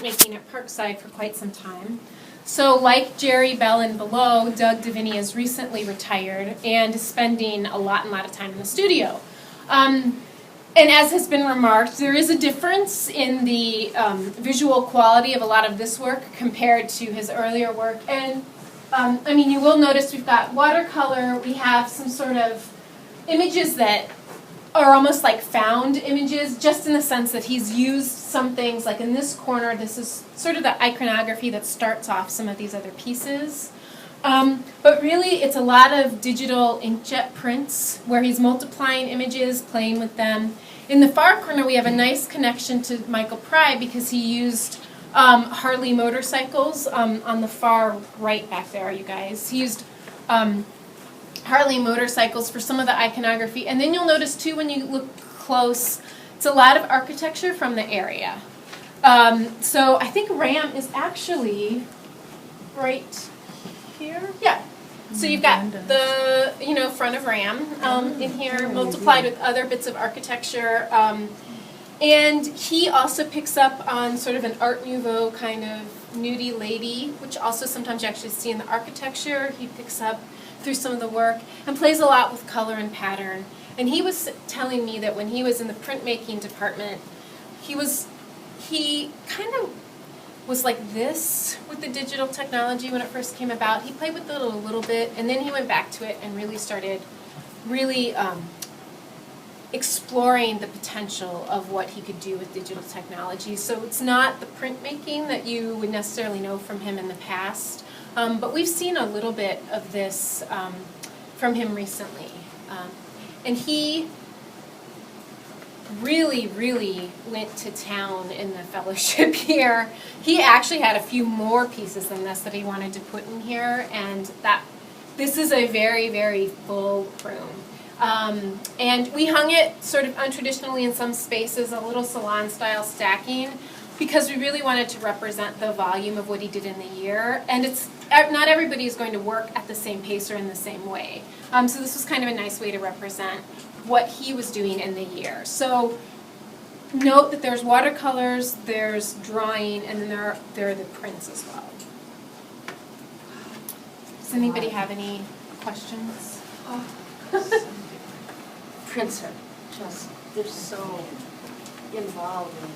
printmaking at Parkside for quite some time. So like Jerry, Bell, and below, Doug DeVinny has recently retired and is spending a lot of time in the studio. And as has been remarked, there is a difference in the visual quality of a lot of this work compared to his earlier work. And I mean, you will notice we've got watercolor, we have some sort of images that are almost like found images, just in the sense that he's used some things, like in this corner, this is sort of the iconography that starts off some of these other pieces. But really, it's a lot of digital inkjet prints where he's multiplying images, playing with them. In the far corner, we have a nice connection to Michael Pry because he used Harley motorcycles on the far right back there, you guys. He used Harley motorcycles for some of the iconography. And then you'll notice, too, when you look close, it's a lot of architecture from the area. So I think Ram is actually right here. Yeah. So you've got the, front of Ram in here, multiplied with other bits of architecture. And he also picks up on sort of an Art Nouveau kind of nudie lady, which also sometimes you actually see in the architecture. He picks up through some of the work and plays a lot with color and pattern. And he was telling me that when he was in the printmaking department, he kind of was like this with the digital technology when it first came about. He played with it a little bit, and then he went back to it and really started exploring the potential of what he could do with digital technology. So it's not the printmaking that you would necessarily know from him in the past, but we've seen a little bit of this from him recently. And he really went to town in the fellowship here. He actually had a few more pieces than this that he wanted to put in here, and this is a very full room. And we hung it sort of untraditionally in some spaces, a little salon-style stacking, because we really wanted to represent the volume of what he did in the year. And not everybody is going to work at the same pace or in the same way. So this was kind of a nice way to represent what he was doing in the year. So note that there's watercolors, there's drawing, and then there are the prints as well. Does anybody have any questions? Prints are they're so involved in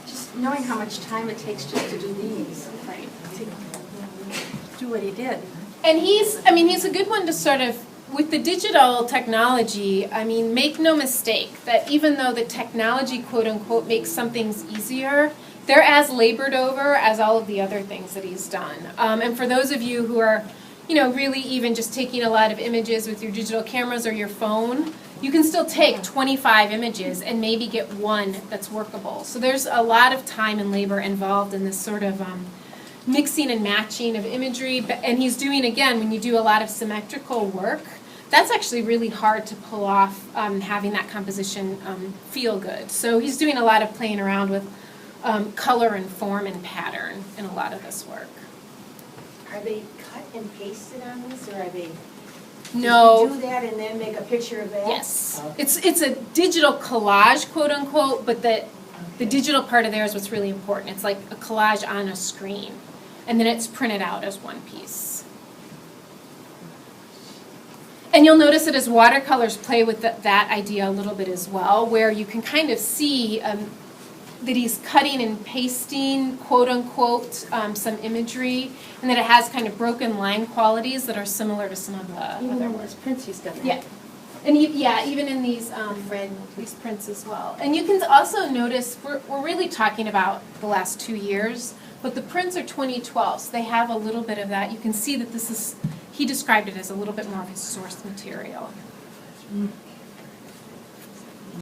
just knowing how much time it takes just to do these, right? To do what he did. And he's a good one to sort of, with the digital technology, make no mistake that even though the technology, quote unquote, makes some things easier, they're as labored over as all of the other things that he's done. And for those of you who are, really even just taking a lot of images with your digital cameras or your phone, you can still take 25 images and maybe get one that's workable. So there's a lot of time and labor involved in this sort of mixing and matching of imagery. And he's doing, again, when you do a lot of symmetrical work, that's actually really hard to pull off, having that composition feel good. So he's doing a lot of playing around with color and form and pattern in a lot of this work. Are they cut and pasted on this, or are they? No. Do that and then make a picture of that? Yes. Oh. It's a digital collage, quote unquote, but the digital part of there is what's really important. It's like a collage on a screen, and then it's printed out as one piece. And you'll notice that his watercolors play with that idea a little bit as well, where you can kind of see that he's cutting and pasting, quote unquote, some imagery, and that it has kind of broken line qualities that are similar to some of the other ones. Prints he's done that. Yeah. And even in these prints as well. And you can also notice, we're really talking about the last 2 years, but the prints are 2012, so they have a little bit of that. You can see that he described it as a little bit more of his source material.